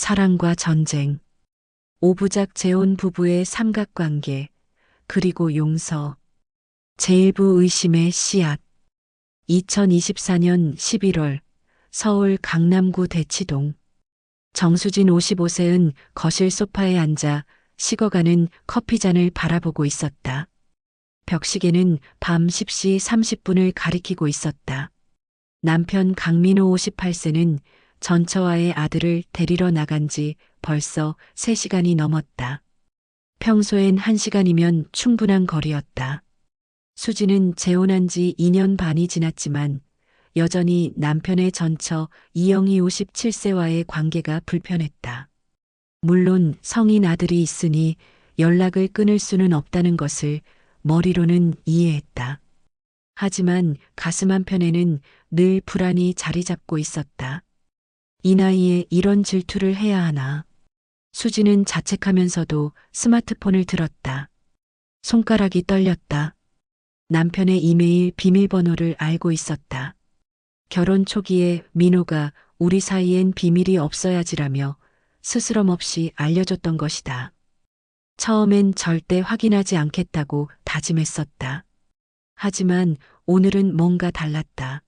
사랑과 전쟁, 오부작 재혼 부부의 삼각관계, 그리고 용서, 제1부 의심의 씨앗. 2024년 11월 서울 강남구 대치동. 정수진 55세는 거실 소파에 앉아 식어가는 커피잔을 바라보고 있었다. 벽시계는 밤 10시 30분을 가리키고 있었다. 남편 강민호 58세는 전처와의 아들을 데리러 나간 지 벌써 3시간이 넘었다. 평소엔 1시간이면 충분한 거리였다. 수지는 재혼한 지 2년 반이 지났지만 여전히 남편의 전처 이영희 57세와의 관계가 불편했다. 물론 성인 아들이 있으니 연락을 끊을 수는 없다는 것을 머리로는 이해했다. 하지만 가슴 한편에는 늘 불안이 자리 잡고 있었다. 이 나이에 이런 질투를 해야 하나. 수지는 자책하면서도 스마트폰을 들었다. 손가락이 떨렸다. 남편의 이메일 비밀번호를 알고 있었다. 결혼 초기에 민호가 우리 사이엔 비밀이 없어야지라며 스스럼 없이 알려줬던 것이다. 처음엔 절대 확인하지 않겠다고 다짐했었다. 하지만 오늘은 뭔가 달랐다.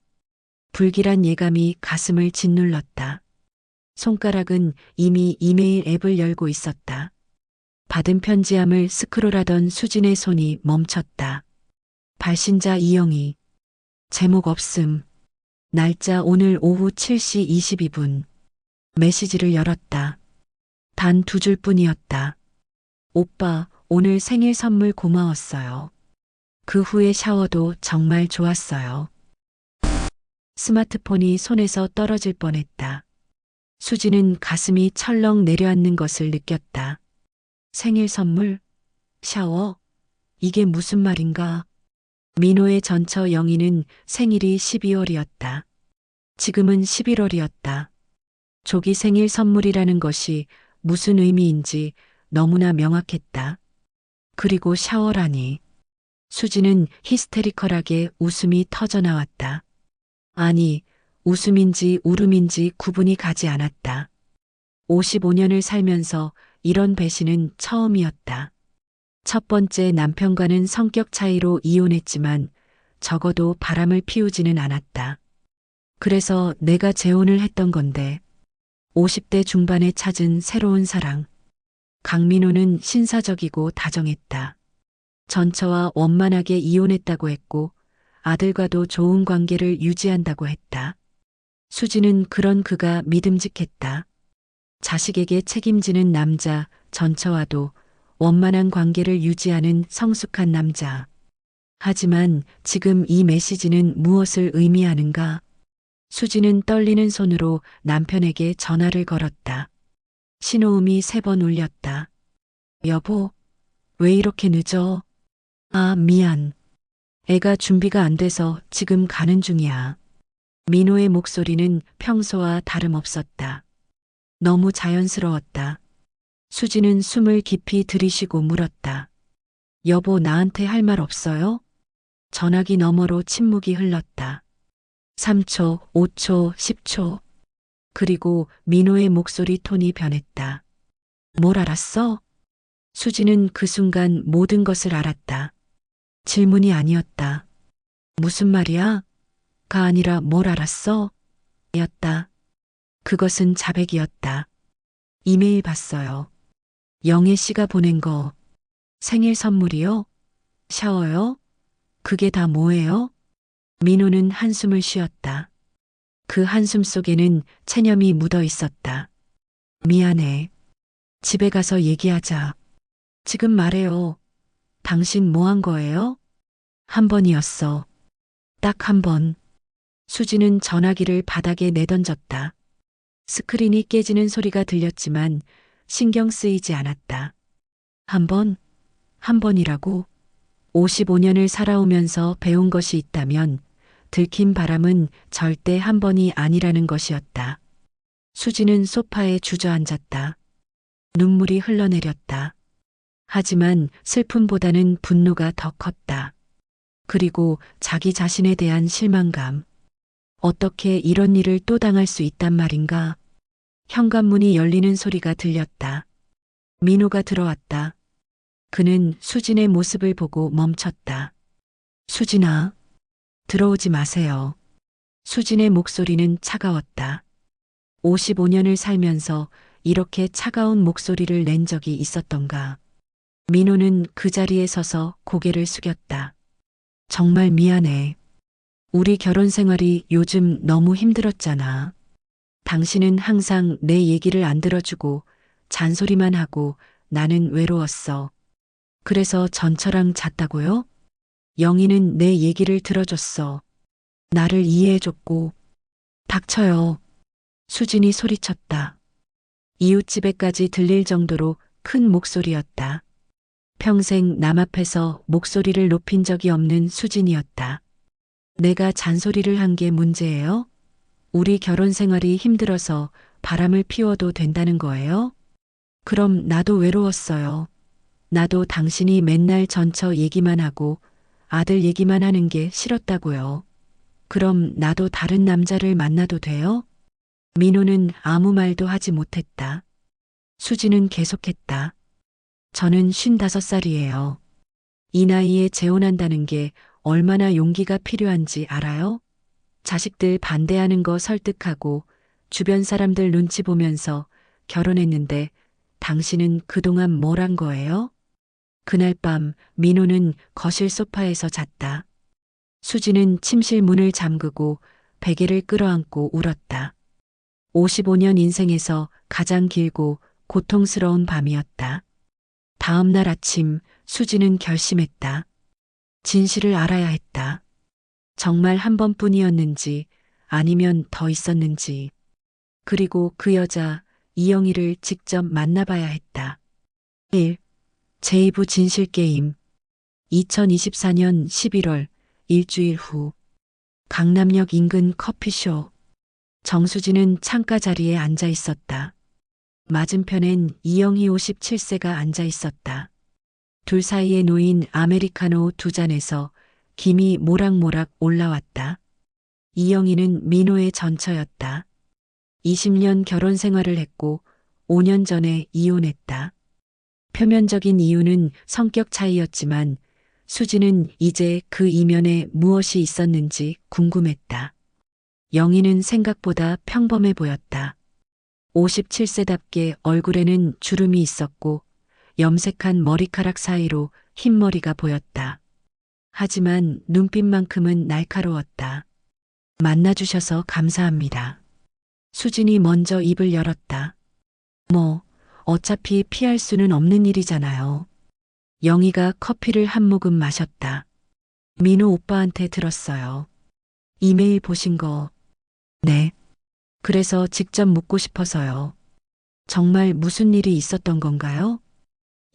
불길한 예감이 가슴을 짓눌렀다. 손가락은 이미 이메일 앱을 열고 있었다. 받은 편지함을 스크롤하던 수진의 손이 멈췄다. 발신자 이영희. 제목 없음. 날짜 오늘 오후 7시 22분. 메시지를 열었다. 단 2줄뿐이었다. 오빠, 오늘 생일 선물 고마웠어요. 그 후에 샤워도 정말 좋았어요. 스마트폰이 손에서 떨어질 뻔했다. 수지는 가슴이 철렁 내려앉는 것을 느꼈다. 생일 선물? 샤워? 이게 무슨 말인가? 민호의 전처 영희는 생일이 12월이었다. 지금은 11월이었다. 조기 생일 선물이라는 것이 무슨 의미인지 너무나 명확했다. 그리고 샤워라니. 수지는 히스테리컬하게 웃음이 터져나왔다. 아니, 웃음인지 울음인지 구분이 가지 않았다. 55년을 살면서 이런 배신은 처음이었다. 첫 번째 남편과는 성격 차이로 이혼했지만 적어도 바람을 피우지는 않았다. 그래서 내가 재혼을 했던 건데 50대 중반에 찾은 새로운 사랑. 강민호는 신사적이고 다정했다. 전처와 원만하게 이혼했다고 했고 아들과도 좋은 관계를 유지한다고 했다. 수지는 그런 그가 믿음직했다. 자식에게 책임지는 남자, 전처와도 원만한 관계를 유지하는 성숙한 남자. 하지만 지금 이 메시지는 무엇을 의미하는가? 수지는 떨리는 손으로 남편에게 전화를 걸었다. 신호음이 3번 울렸다. 여보, 왜 이렇게 늦어? 아, 미안. 애가 준비가 안 돼서 지금 가는 중이야. 민호의 목소리는 평소와 다름없었다. 너무 자연스러웠다. 수지는 숨을 깊이 들이쉬고 물었다. 여보, 나한테 할 말 없어요? 전화기 너머로 침묵이 흘렀다. 3초, 5초, 10초. 그리고 민호의 목소리 톤이 변했다. 뭘 알았어? 수지는 그 순간 모든 것을 알았다. 질문이 아니었다. 무슨 말이야? 가 아니라 뭘 알았어? 였다. 그것은 자백이었다. 이메일 봤어요. 영애 씨가 보낸 거. 생일 선물이요? 샤워요? 그게 다 뭐예요? 민호는 한숨을 쉬었다. 그 한숨 속에는 체념이 묻어 있었다. 미안해. 집에 가서 얘기하자. 지금 말해요. 당신 뭐 한 거예요? 한 번이었어. 딱 한 번. 수지는 전화기를 바닥에 내던졌다. 스크린이 깨지는 소리가 들렸지만 신경 쓰이지 않았다. 한 번? 한 번이라고? 55년을 살아오면서 배운 것이 있다면 들킨 바람은 절대 한 번이 아니라는 것이었다. 수지는 소파에 주저앉았다. 눈물이 흘러내렸다. 하지만 슬픔보다는 분노가 더 컸다. 그리고 자기 자신에 대한 실망감. 어떻게 이런 일을 또 당할 수 있단 말인가? 현관문이 열리는 소리가 들렸다. 민호가 들어왔다. 그는 수진의 모습을 보고 멈췄다. 수진아, 들어오지 마세요. 수진의 목소리는 차가웠다. 55년을 살면서 이렇게 차가운 목소리를 낸 적이 있었던가. 민호는 그 자리에 서서 고개를 숙였다. 정말 미안해. 우리 결혼 생활이 요즘 너무 힘들었잖아. 당신은 항상 내 얘기를 안 들어주고 잔소리만 하고 나는 외로웠어. 그래서 전처랑 잤다고요? 영희는 내 얘기를 들어줬어. 나를 이해해줬고. 닥쳐요. 수진이 소리쳤다. 이웃집에까지 들릴 정도로 큰 목소리였다. 평생 남 앞에서 목소리를 높인 적이 없는 수진이었다. 내가 잔소리를 한 게 문제예요? 우리 결혼 생활이 힘들어서 바람을 피워도 된다는 거예요? 그럼 나도 외로웠어요. 나도 당신이 맨날 전처 얘기만 하고 아들 얘기만 하는 게 싫었다고요. 그럼 나도 다른 남자를 만나도 돼요? 민호는 아무 말도 하지 못했다. 수지는 계속했다. 저는 55살이에요. 이 나이에 재혼한다는 게 얼마나 용기가 필요한지 알아요? 자식들 반대하는 거 설득하고 주변 사람들 눈치 보면서 결혼했는데 당신은 그동안 뭘 한 거예요? 그날 밤 민호는 거실 소파에서 잤다. 수지는 침실 문을 잠그고 베개를 끌어안고 울었다. 55년 인생에서 가장 길고 고통스러운 밤이었다. 다음 날 아침 수지는 결심했다. 진실을 알아야 했다. 정말 한 번뿐이었는지 아니면 더 있었는지. 그리고 그 여자 이영희를 직접 만나봐야 했다. 1. 제2부 진실게임 2024년 11월 일주일 후 강남역 인근 커피숍. 정수진은 창가 자리에 앉아 있었다. 맞은편엔 이영희 57세가 앉아 있었다. 둘 사이에 놓인 아메리카노 두 잔에서 김이 모락모락 올라왔다. 이영희는 민호의 전처였다. 20년 결혼 생활을 했고 5년 전에 이혼했다. 표면적인 이유는 성격 차이였지만 수지는 이제 그 이면에 무엇이 있었는지 궁금했다. 영희는 생각보다 평범해 보였다. 57세답게 얼굴에는 주름이 있었고 염색한 머리카락 사이로 흰머리가 보였다. 하지만 눈빛만큼은 날카로웠다. 만나주셔서 감사합니다. 수진이 먼저 입을 열었다. 어차피 피할 수는 없는 일이잖아요. 영희가 커피를 한 모금 마셨다. 민호 오빠한테 들었어요. 이메일 보신 거. 네. 그래서 직접 묻고 싶어서요. 정말 무슨 일이 있었던 건가요?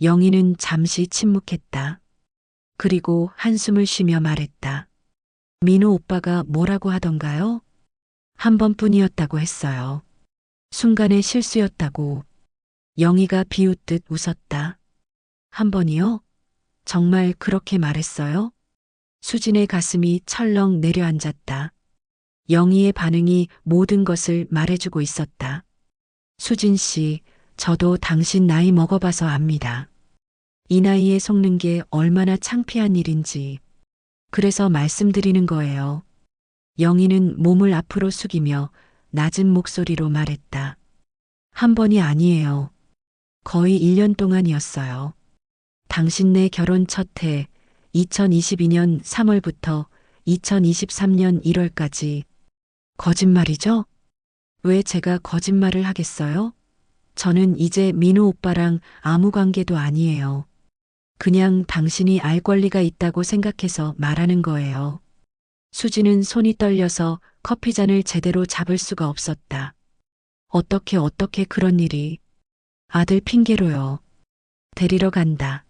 영희는 잠시 침묵했다. 그리고 한숨을 쉬며 말했다. 민호 오빠가 뭐라고 하던가요? 한 번뿐이었다고 했어요. 순간의 실수였다고. 영희가 비웃듯 웃었다. 한 번이요? 정말 그렇게 말했어요? 수진의 가슴이 철렁 내려앉았다. 영희의 반응이 모든 것을 말해주고 있었다. 수진 씨, 저도 당신 나이 먹어봐서 압니다. 이 나이에 속는 게 얼마나 창피한 일인지. 그래서 말씀드리는 거예요. 영희는 몸을 앞으로 숙이며 낮은 목소리로 말했다. 한 번이 아니에요. 거의 1년 동안이었어요. 당신네 결혼 첫 해 2022년 3월부터 2023년 1월까지. 거짓말이죠? 왜 제가 거짓말을 하겠어요? 저는 이제 민호 오빠랑 아무 관계도 아니에요. 그냥 당신이 알 권리가 있다고 생각해서 말하는 거예요. 수지는 손이 떨려서 커피잔을 제대로 잡을 수가 없었다. 어떻게 그런 일이. 아들 핑계로요. 데리러 간다.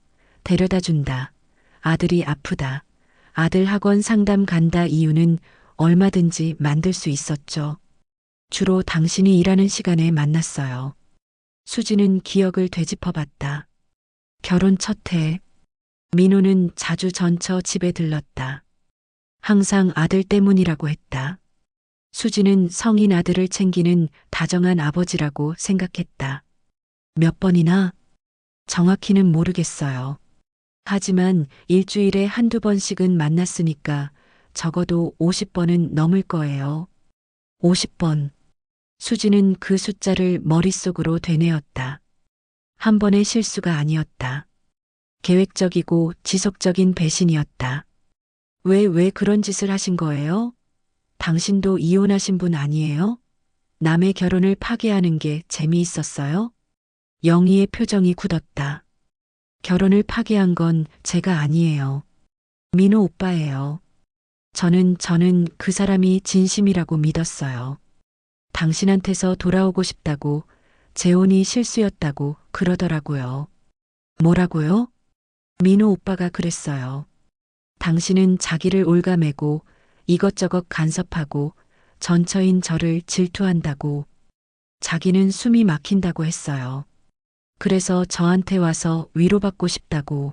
데려다 준다. 아들이 아프다. 아들 학원 상담 간다 이유는 얼마든지 만들 수 있었죠. 주로 당신이 일하는 시간에 만났어요. 수지는 기억을 되짚어봤다. 결혼 첫 해, 민호는 자주 전처 집에 들렀다. 항상 아들 때문이라고 했다. 수지는 성인 아들을 챙기는 다정한 아버지라고 생각했다. 몇 번이나? 정확히는 모르겠어요. 하지만 일주일에 한두 번씩은 만났으니까 적어도 50번은 넘을 거예요. 50번. 수지는 그 숫자를 머릿속으로 되뇌었다. 한 번의 실수가 아니었다. 계획적이고 지속적인 배신이었다. 왜 그런 짓을 하신 거예요? 당신도 이혼하신 분 아니에요? 남의 결혼을 파괴하는 게 재미있었어요? 영희의 표정이 굳었다. 결혼을 파괴한 건 제가 아니에요. 민호 오빠예요. 저는 그 사람이 진심이라고 믿었어요. 당신한테서 돌아오고 싶다고, 재혼이 실수였다고 그러더라고요. 뭐라고요? 민호 오빠가 그랬어요. 당신은 자기를 올가매고 이것저것 간섭하고 전처인 저를 질투한다고, 자기는 숨이 막힌다고 했어요. 그래서 저한테 와서 위로받고 싶다고.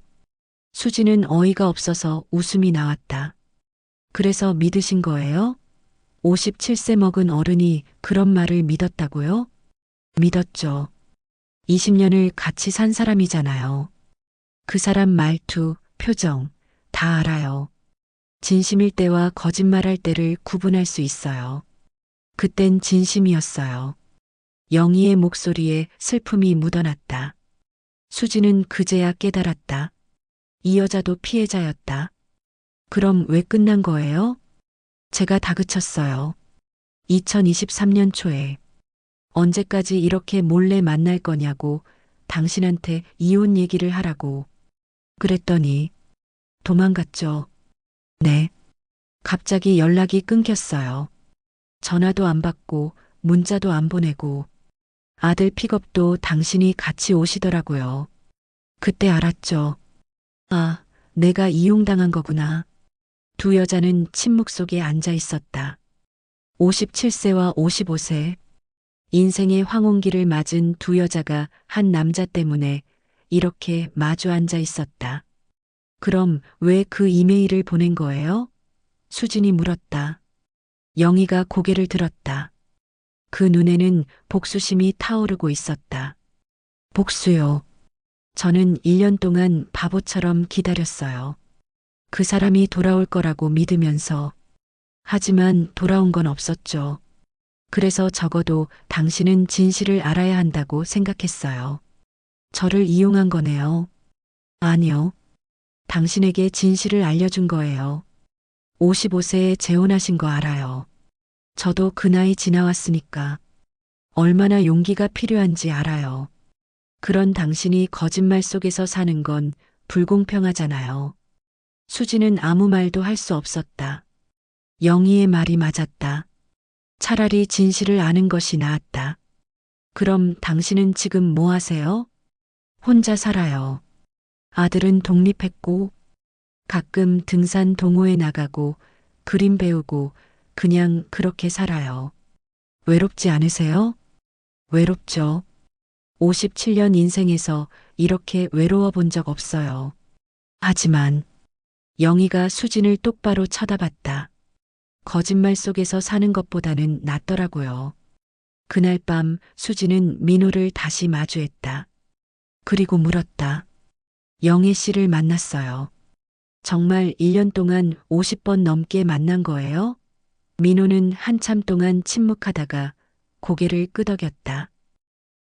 수지는 어이가 없어서 웃음이 나왔다. 그래서 믿으신 거예요? 57세 먹은 어른이 그런 말을 믿었다고요? 믿었죠. 20년을 같이 산 사람이잖아요. 그 사람 말투, 표정, 다 알아요. 진심일 때와 거짓말할 때를 구분할 수 있어요. 그땐 진심이었어요. 영희의 목소리에 슬픔이 묻어났다. 수지는 그제야 깨달았다. 이 여자도 피해자였다. 그럼 왜 끝난 거예요? 제가 다그쳤어요. 2023년 초에. 언제까지 이렇게 몰래 만날 거냐고 당신한테 이혼 얘기를 하라고. 그랬더니 도망갔죠. 네. 갑자기 연락이 끊겼어요. 전화도 안 받고 문자도 안 보내고 아들 픽업도 당신이 같이 오시더라고요. 그때 알았죠. 아, 내가 이용당한 거구나. 두 여자는 침묵 속에 앉아 있었다. 57세와 55세. 인생의 황혼기를 맞은 두 여자가 한 남자 때문에 이렇게 마주 앉아 있었다. 그럼 왜 그 이메일을 보낸 거예요? 수진이 물었다. 영희가 고개를 들었다. 그 눈에는 복수심이 타오르고 있었다. 복수요. 저는 1년 동안 바보처럼 기다렸어요. 그 사람이 돌아올 거라고 믿으면서. 하지만 돌아온 건 없었죠. 그래서 적어도 당신은 진실을 알아야 한다고 생각했어요. 저를 이용한 거네요. 아니요. 당신에게 진실을 알려준 거예요. 55세에 재혼하신 거 알아요. 저도 그 나이 지나왔으니까 얼마나 용기가 필요한지 알아요. 그런 당신이 거짓말 속에서 사는 건 불공평하잖아요. 수지는 아무 말도 할 수 없었다. 영희의 말이 맞았다. 차라리 진실을 아는 것이 나았다. 그럼 당신은 지금 뭐 하세요? 혼자 살아요. 아들은 독립했고, 가끔 등산 동호회 나가고, 그림 배우고, 그냥 그렇게 살아요. 외롭지 않으세요? 외롭죠. 57년 인생에서 이렇게 외로워 본 적 없어요. 하지만 영희가 수진을 똑바로 쳐다봤다. 거짓말 속에서 사는 것보다는 낫더라고요. 그날 밤 수진은 민호를 다시 마주했다. 그리고 물었다. 영애 씨를 만났어요. 정말 1년 동안 50번 넘게 만난 거예요? 민호는 한참 동안 침묵하다가 고개를 끄덕였다.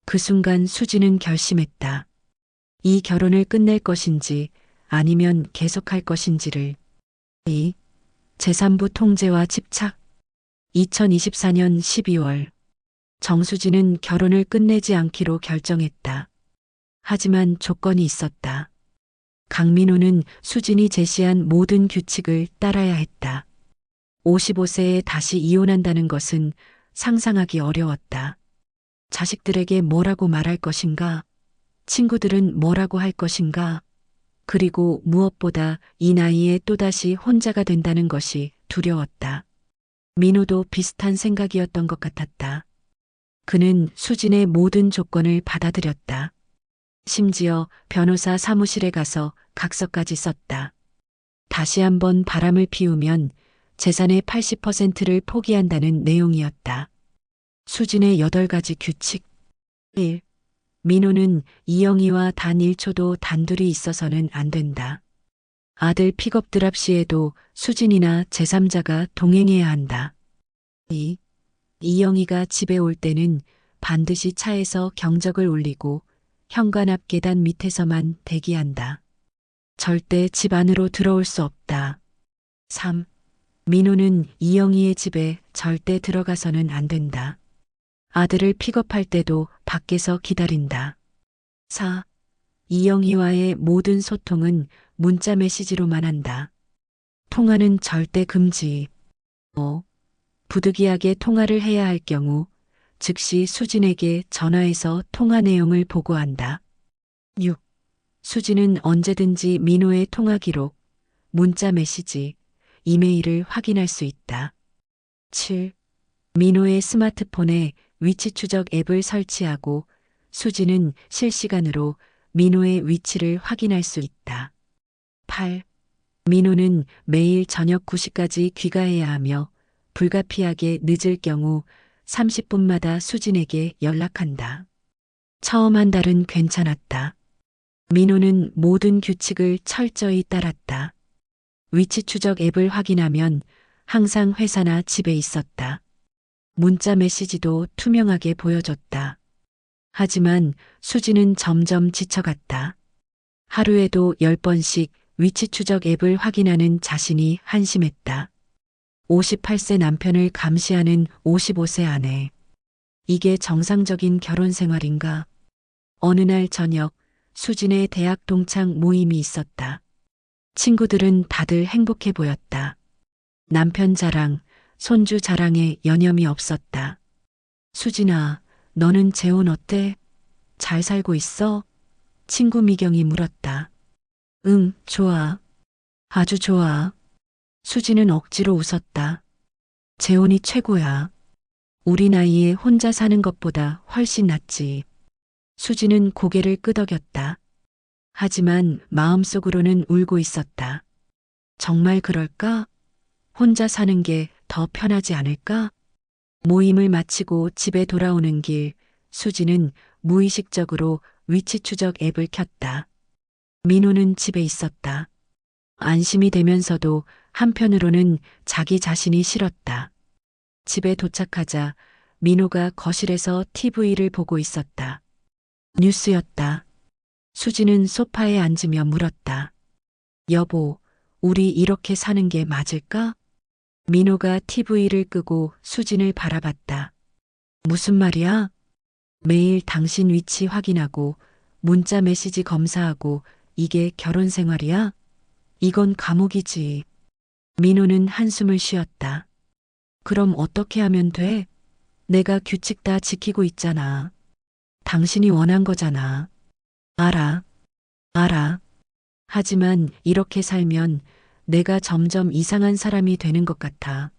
그 순간 수지는 결심했다. 이 결혼을 끝낼 것인지 아니면 계속할 것인지를. 이 재산부 통제와 집착. 2024년 12월. 정수진은 결혼을 끝내지 않기로 결정했다. 하지만 조건이 있었다. 강민호는 수진이 제시한 모든 규칙을 따라야 했다. 55세에 다시 이혼한다는 것은 상상하기 어려웠다. 자식들에게 뭐라고 말할 것인가? 친구들은 뭐라고 할 것인가? 그리고 무엇보다 이 나이에 또다시 혼자가 된다는 것이 두려웠다. 민호도 비슷한 생각이었던 것 같았다. 그는 수진의 모든 조건을 받아들였다. 심지어 변호사 사무실에 가서 각서까지 썼다. 다시 한번 바람을 피우면 재산의 80%를 포기한다는 내용이었다. 수진의 8가지 규칙. 1. 민호는 이영희와 단 1초도 단둘이 있어서는 안 된다. 아들 픽업 드랍 시에도 수진이나 제3자가 동행해야 한다. 2. 이영희가 집에 올 때는 반드시 차에서 경적을 울리고 현관 앞 계단 밑에서만 대기한다. 절대 집 안으로 들어올 수 없다. 3. 민호는 이영희의 집에 절대 들어가서는 안 된다. 아들을 픽업할 때도 밖에서 기다린다. 4. 이영희와의 모든 소통은 문자 메시지로만 한다. 통화는 절대 금지. 5. 부득이하게 통화를 해야 할 경우 즉시 수진에게 전화해서 통화 내용을 보고한다. 6. 수진은 언제든지 민호의 통화 기록, 문자 메시지, 이메일을 확인할 수 있다. 7. 민호의 스마트폰에 위치 추적 앱을 설치하고 수진은 실시간으로 민호의 위치를 확인할 수 있다. 8. 민호는 매일 저녁 9시까지 귀가해야 하며 불가피하게 늦을 경우 30분마다 수진에게 연락한다. 처음 한 달은 괜찮았다. 민호는 모든 규칙을 철저히 따랐다. 위치 추적 앱을 확인하면 항상 회사나 집에 있었다. 문자 메시지도 투명하게 보여줬다. 하지만 수진은 점점 지쳐갔다. 하루에도 10번씩 위치 추적 앱을 확인하는 자신이 한심했다. 58세 남편을 감시하는 55세 아내. 이게 정상적인 결혼 생활인가? 어느 날 저녁 수진의 대학 동창 모임이 있었다. 친구들은 다들 행복해 보였다. 남편 자랑, 손주 자랑에 여념이 없었다. 수진아, 너는 재혼 어때? 잘 살고 있어? 친구 미경이 물었다. 응, 좋아. 아주 좋아. 수진은 억지로 웃었다. 재혼이 최고야. 우리 나이에 혼자 사는 것보다 훨씬 낫지. 수진은 고개를 끄덕였다. 하지만 마음속으로는 울고 있었다. 정말 그럴까? 혼자 사는 게 더 편하지 않을까? 모임을 마치고 집에 돌아오는 길, 수진은 무의식적으로 위치 추적 앱을 켰다. 민호는 집에 있었다. 안심이 되면서도 한편으로는 자기 자신이 싫었다. 집에 도착하자 민호가 거실에서 TV를 보고 있었다. 뉴스였다. 수진은 소파에 앉으며 물었다. 여보, 우리 이렇게 사는 게 맞을까? 민호가 TV를 끄고 수진을 바라봤다. 무슨 말이야? 매일 당신 위치 확인하고 문자 메시지 검사하고 이게 결혼 생활이야? 이건 감옥이지. 민호는 한숨을 쉬었다. 그럼 어떻게 하면 돼? 내가 규칙 다 지키고 있잖아. 당신이 원한 거잖아. 알아. 알아. 하지만 이렇게 살면 내가 점점 이상한 사람이 되는 것 같아.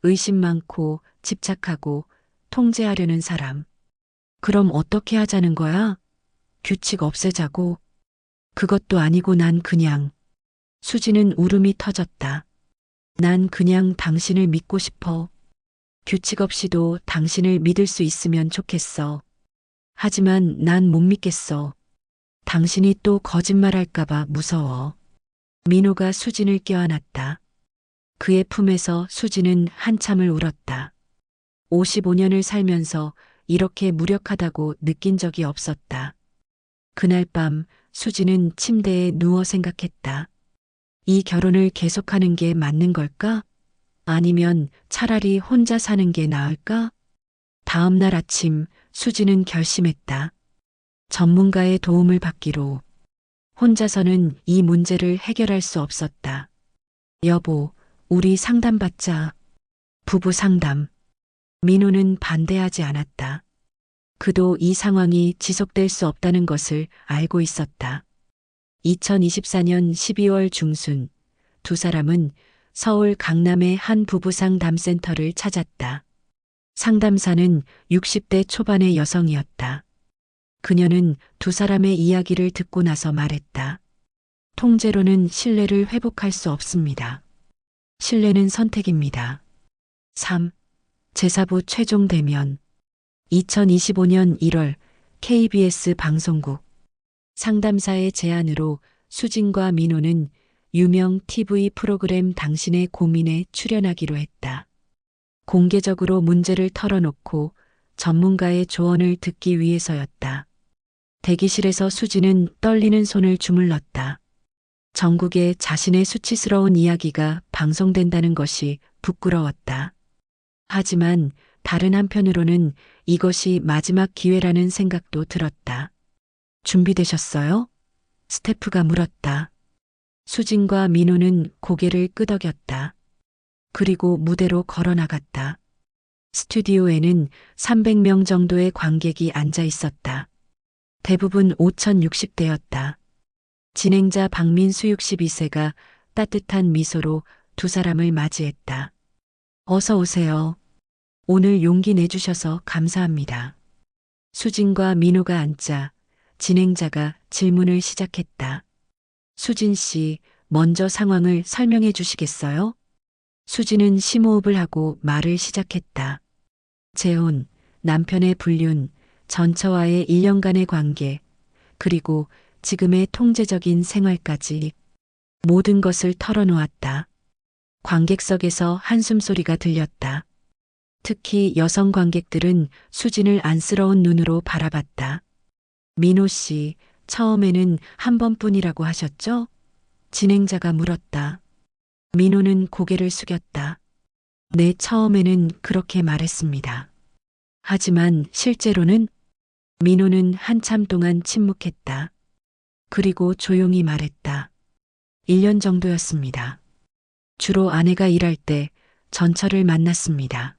의심 많고 집착하고 통제하려는 사람. 그럼 어떻게 하자는 거야? 규칙 없애자고. 그것도 아니고 난 그냥. 수지는 울음이 터졌다. 난 그냥 당신을 믿고 싶어. 규칙 없이도 당신을 믿을 수 있으면 좋겠어. 하지만 난 못 믿겠어. 당신이 또 거짓말할까봐 무서워. 민호가 수진을 껴안았다. 그의 품에서 수진은 한참을 울었다. 55년을 살면서 이렇게 무력하다고 느낀 적이 없었다. 그날 밤 수진은 침대에 누워 생각했다. 이 결혼을 계속하는 게 맞는 걸까? 아니면 차라리 혼자 사는 게 나을까? 다음 날 아침 수진은 결심했다. 전문가의 도움을 받기로. 혼자서는 이 문제를 해결할 수 없었다. 여보, 우리 상담받자. 부부 상담. 민호는 반대하지 않았다. 그도 이 상황이 지속될 수 없다는 것을 알고 있었다. 2024년 12월 중순 두 사람은 서울 강남의 한 부부 상담센터를 찾았다. 상담사는 60대 초반의 여성이었다. 그녀는 두 사람의 이야기를 듣고 나서 말했다. 통제로는 신뢰를 회복할 수 없습니다. 신뢰는 선택입니다. 3. 제사부 최종 대면. 2025년 1월 KBS 방송국. 상담사의 제안으로 수진과 민호는 유명 TV 프로그램 당신의 고민에 출연하기로 했다. 공개적으로 문제를 털어놓고 전문가의 조언을 듣기 위해서였다. 대기실에서 수진은 떨리는 손을 주물렀다. 전국에 자신의 수치스러운 이야기가 방송된다는 것이 부끄러웠다. 하지만 다른 한편으로는 이것이 마지막 기회라는 생각도 들었다. 준비되셨어요? 스태프가 물었다. 수진과 민호는 고개를 끄덕였다. 그리고 무대로 걸어 나갔다. 스튜디오에는 300명 정도의 관객이 앉아 있었다. 대부분 5060대였다. 진행자 박민수 62세가 따뜻한 미소로 두 사람을 맞이했다. 어서 오세요. 오늘 용기 내주셔서 감사합니다. 수진과 민호가 앉자 진행자가 질문을 시작했다. 수진 씨, 먼저 상황을 설명해 주시겠어요? 수진은 심호흡을 하고 말을 시작했다. 재혼, 남편의 불륜, 전처와의 1년간의 관계, 그리고 지금의 통제적인 생활까지 모든 것을 털어놓았다. 관객석에서 한숨 소리가 들렸다. 특히 여성 관객들은 수진을 안쓰러운 눈으로 바라봤다. 민호 씨, 처음에는 한 번뿐이라고 하셨죠? 진행자가 물었다. 민호는 고개를 숙였다. 네, 처음에는 그렇게 말했습니다. 하지만 실제로는? 민호는 한참 동안 침묵했다. 그리고 조용히 말했다. 1년 정도였습니다. 주로 아내가 일할 때 전처를 만났습니다.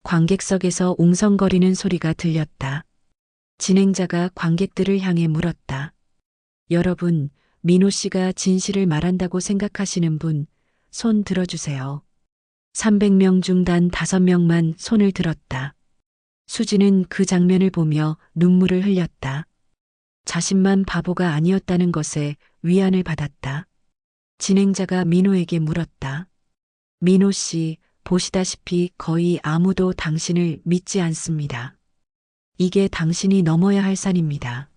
관객석에서 웅성거리는 소리가 들렸다. 진행자가 관객들을 향해 물었다. 여러분, 민호 씨가 진실을 말한다고 생각하시는 분, 손 들어주세요. 300명 중 단 5명만 손을 들었다. 수지는 그 장면을 보며 눈물을 흘렸다. 자신만 바보가 아니었다는 것에 위안을 받았다. 진행자가 민호에게 물었다. 민호 씨, 보시다시피 거의 아무도 당신을 믿지 않습니다. 이게 당신이 넘어야 할 산입니다.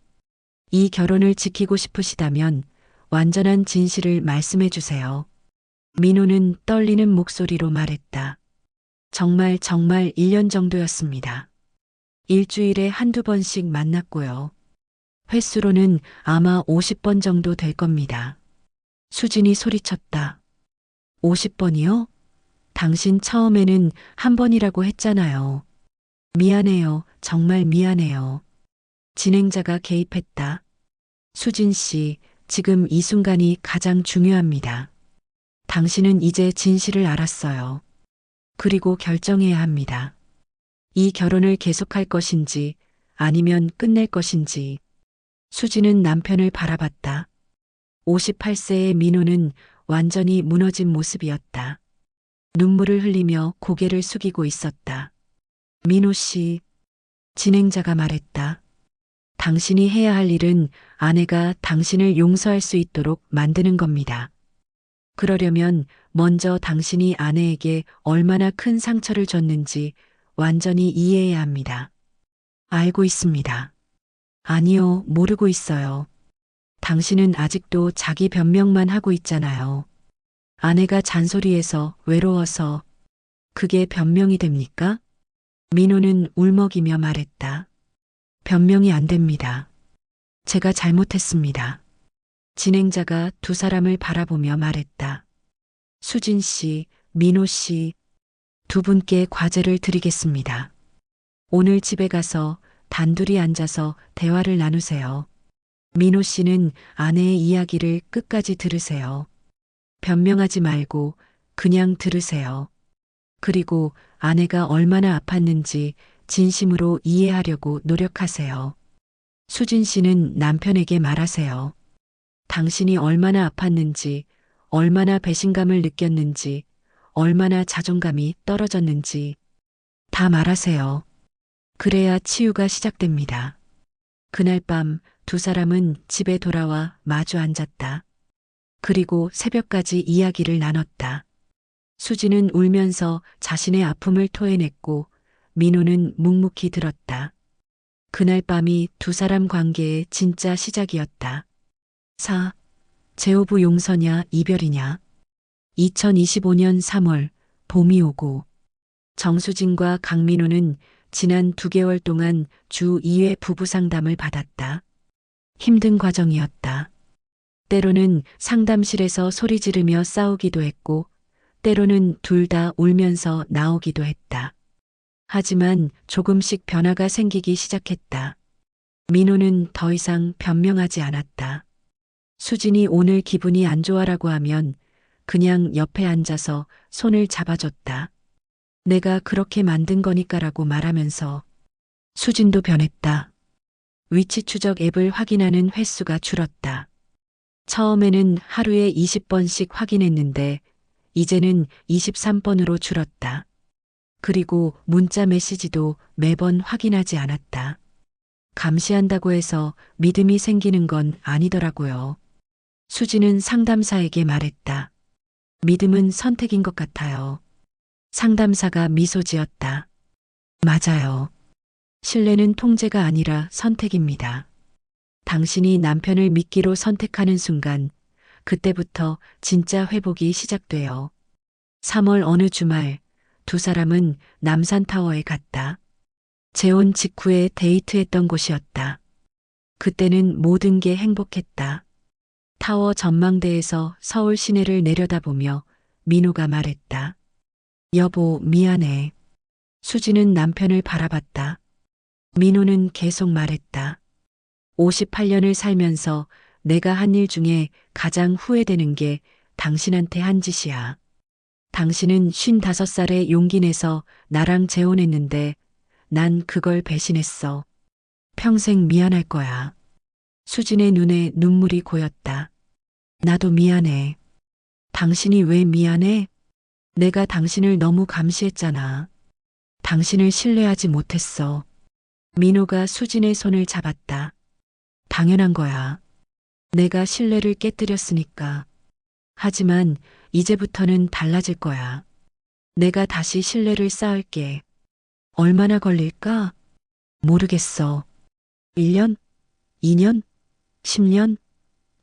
이 결혼을 지키고 싶으시다면 완전한 진실을 말씀해 주세요. 민호는 떨리는 목소리로 말했다. 정말 1년 정도였습니다. 일주일에 한두 번씩 만났고요. 횟수로는 아마 50번 정도 될 겁니다. 수진이 소리쳤다. 50번이요? 당신 처음에는 한 번이라고 했잖아요. 미안해요. 정말 미안해요. 진행자가 개입했다. 수진 씨, 지금 이 순간이 가장 중요합니다. 당신은 이제 진실을 알았어요. 그리고 결정해야 합니다. 이 결혼을 계속할 것인지 아니면 끝낼 것인지. 수진은 남편을 바라봤다. 58세의 민호는 완전히 무너진 모습이었다. 눈물을 흘리며 고개를 숙이고 있었다. 민호 씨, 진행자가 말했다. 당신이 해야 할 일은 아내가 당신을 용서할 수 있도록 만드는 겁니다. 그러려면 먼저 당신이 아내에게 얼마나 큰 상처를 줬는지 완전히 이해해야 합니다. 알고 있습니다. 아니요, 모르고 있어요. 당신은 아직도 자기 변명만 하고 있잖아요. 아내가 잔소리해서 외로워서 그게 변명이 됩니까? 민호는 울먹이며 말했다. 변명이 안 됩니다. 제가 잘못했습니다. 진행자가 두 사람을 바라보며 말했다. 수진 씨, 민호 씨, 두 분께 과제를 드리겠습니다. 오늘 집에 가서 단둘이 앉아서 대화를 나누세요. 민호 씨는 아내의 이야기를 끝까지 들으세요. 변명하지 말고 그냥 들으세요. 그리고 아내가 얼마나 아팠는지 진심으로 이해하려고 노력하세요. 수진 씨는 남편에게 말하세요. 당신이 얼마나 아팠는지, 얼마나 배신감을 느꼈는지, 얼마나 자존감이 떨어졌는지 다 말하세요. 그래야 치유가 시작됩니다. 그날 밤 두 사람은 집에 돌아와 마주 앉았다. 그리고 새벽까지 이야기를 나눴다. 수지는 울면서 자신의 아픔을 토해냈고 민호는 묵묵히 들었다. 그날 밤이 두 사람 관계의 진짜 시작이었다. 4. 제호부 용서냐 이별이냐. 2025년 3월 봄이 오고 정수진과 강민호는 지난 2개월 동안 주 2회 부부 상담을 받았다. 힘든 과정이었다. 때로는 상담실에서 소리 지르며 싸우기도 했고 때로는 둘 다 울면서 나오기도 했다. 하지만 조금씩 변화가 생기기 시작했다. 민호는 더 이상 변명하지 않았다. 수진이 오늘 기분이 안 좋아라고 하면 그냥 옆에 앉아서 손을 잡아줬다. 내가 그렇게 만든 거니까라고 말하면서. 수진도 변했다. 위치 추적 앱을 확인하는 횟수가 줄었다. 처음에는 하루에 20번씩 확인했는데 이제는 23번으로 줄었다. 그리고 문자 메시지도 매번 확인하지 않았다. 감시한다고 해서 믿음이 생기는 건 아니더라고요. 수지는 상담사에게 말했다. 믿음은 선택인 것 같아요. 상담사가 미소 지었다. 맞아요. 신뢰는 통제가 아니라 선택입니다. 당신이 남편을 믿기로 선택하는 순간 그때부터 진짜 회복이 시작돼요. 3월 어느 주말 두 사람은 남산타워에 갔다. 재혼 직후에 데이트했던 곳이었다. 그때는 모든 게 행복했다. 타워 전망대에서 서울 시내를 내려다보며 민호가 말했다. 여보, 미안해. 수지는 남편을 바라봤다. 민호는 계속 말했다. 58년을 살면서 내가 한 일 중에 가장 후회되는 게 당신한테 한 짓이야. 당신은 55살에 용기 내서 나랑 재혼했는데 난 그걸 배신했어. 평생 미안할 거야. 수진의 눈에 눈물이 고였다. 나도 미안해. 당신이 왜 미안해? 내가 당신을 너무 감시했잖아. 당신을 신뢰하지 못했어. 민호가 수진의 손을 잡았다. 당연한 거야. 내가 신뢰를 깨뜨렸으니까. 하지만 이제부터는 달라질 거야. 내가 다시 신뢰를 쌓을게. 얼마나 걸릴까? 모르겠어. 1년? 2년? 10년?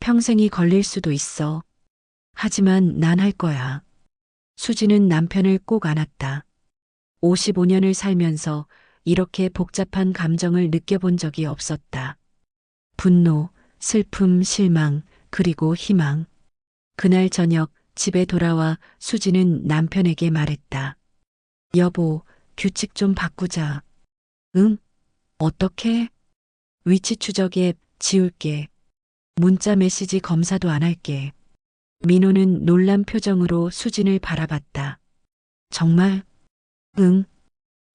평생이 걸릴 수도 있어. 하지만 난 할 거야. 수지는 남편을 꼭 안았다. 55년을 살면서 이렇게 복잡한 감정을 느껴본 적이 없었다. 분노, 슬픔, 실망, 그리고 희망. 그날 저녁 집에 돌아와 수지는 남편에게 말했다. 여보, 규칙 좀 바꾸자. 응? 어떻게? 위치 추적 앱 지울게. 문자 메시지 검사도 안 할게. 민호는 놀란 표정으로 수진을 바라봤다. 정말? 응.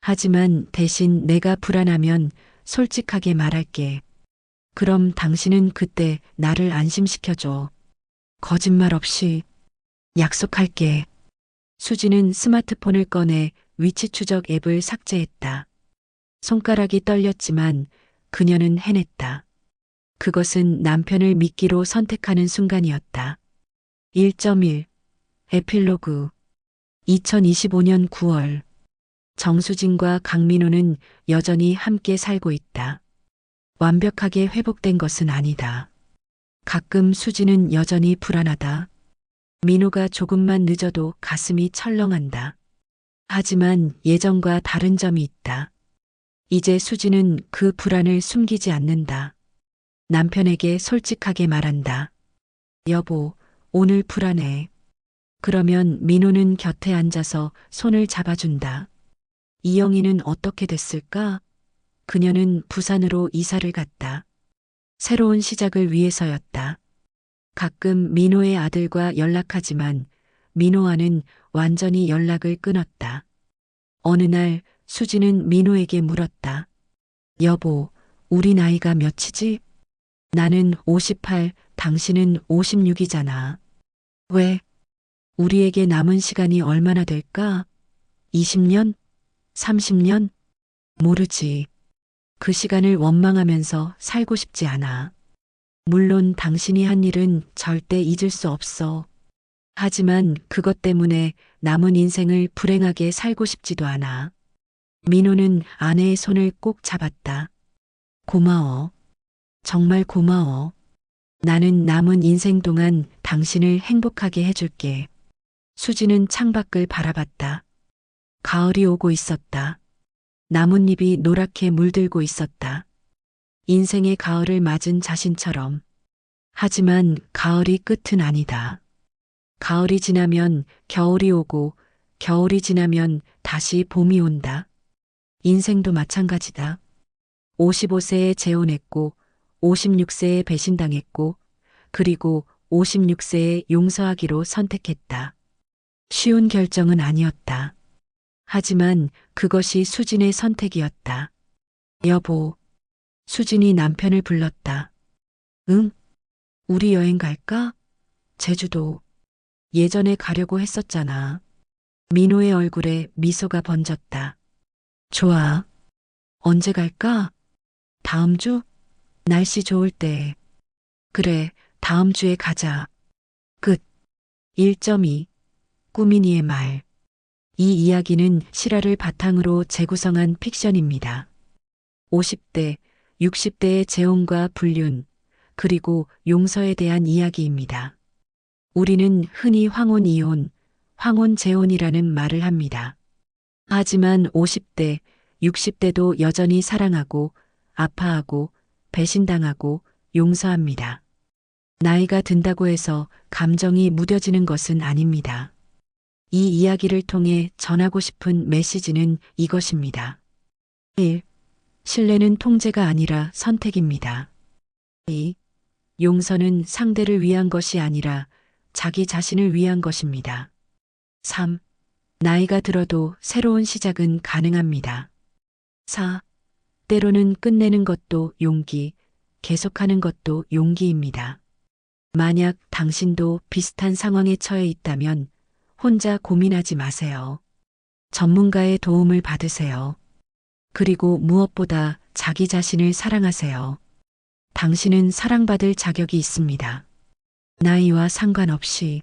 하지만 대신 내가 불안하면 솔직하게 말할게. 그럼 당신은 그때 나를 안심시켜줘. 거짓말 없이. 약속할게. 수지는 스마트폰을 꺼내 위치 추적 앱을 삭제했다. 손가락이 떨렸지만 그녀는 해냈다. 그것은 남편을 믿기로 선택하는 순간이었다. 1.1 에필로그 2025년 9월 정수진과 강민호는 여전히 함께 살고 있다. 완벽하게 회복된 것은 아니다. 가끔 수지는 여전히 불안하다. 민호가 조금만 늦어도 가슴이 철렁한다. 하지만 예전과 다른 점이 있다. 이제 수지는 그 불안을 숨기지 않는다. 남편에게 솔직하게 말한다. 여보, 오늘 불안해. 그러면 민호는 곁에 앉아서 손을 잡아준다. 이영희는 어떻게 됐을까? 그녀는 부산으로 이사를 갔다. 새로운 시작을 위해서였다. 가끔 민호의 아들과 연락하지만 민호와는 완전히 연락을 끊었다. 어느 날 수지는 민호에게 물었다. 여보, 우리 나이가 몇이지? 나는 58, 당신은 56이잖아. 왜? 우리에게 남은 시간이 얼마나 될까? 20년? 30년? 모르지. 그 시간을 원망하면서 살고 싶지 않아. 물론 당신이 한 일은 절대 잊을 수 없어. 하지만 그것 때문에 남은 인생을 불행하게 살고 싶지도 않아. 민호는 아내의 손을 꼭 잡았다. 고마워. 정말 고마워. 나는 남은 인생 동안 당신을 행복하게 해줄게. 수지는 창밖을 바라봤다. 가을이 오고 있었다. 나뭇잎이 노랗게 물들고 있었다. 인생의 가을을 맞은 자신처럼. 하지만 가을이 끝은 아니다. 가을이 지나면 겨울이 오고 겨울이 지나면 다시 봄이 온다. 인생도 마찬가지다. 55세에 재혼했고 56세에 배신당했고 그리고 56세에 용서하기로 선택했다. 쉬운 결정은 아니었다. 하지만 그것이 수진의 선택이었다. 여보, 수진이 남편을 불렀다. 응? 우리 여행 갈까? 제주도. 예전에 가려고 했었잖아. 민호의 얼굴에 미소가 번졌다. 좋아. 언제 갈까? 다음 주? 날씨 좋을 때. 그래, 다음 주에 가자. 끝. 1.2. 꾸민이의 말. 이 이야기는 실화를 바탕으로 재구성한 픽션입니다. 50대, 60대의 재혼과 불륜, 그리고 용서에 대한 이야기입니다. 우리는 흔히 황혼 이혼, 황혼 재혼이라는 말을 합니다. 하지만 50대, 60대도 여전히 사랑하고, 아파하고, 배신당하고, 용서합니다. 나이가 든다고 해서 감정이 무뎌지는 것은 아닙니다. 이 이야기를 통해 전하고 싶은 메시지는 이것입니다. 1. 신뢰는 통제가 아니라 선택입니다. 2. 용서는 상대를 위한 것이 아니라 자기 자신을 위한 것입니다. 3. 나이가 들어도 새로운 시작은 가능합니다. 4. 때로는 끝내는 것도 용기, 계속하는 것도 용기입니다. 만약 당신도 비슷한 상황에 처해 있다면 혼자 고민하지 마세요. 전문가의 도움을 받으세요. 그리고 무엇보다 자기 자신을 사랑하세요. 당신은 사랑받을 자격이 있습니다. 나이와 상관없이.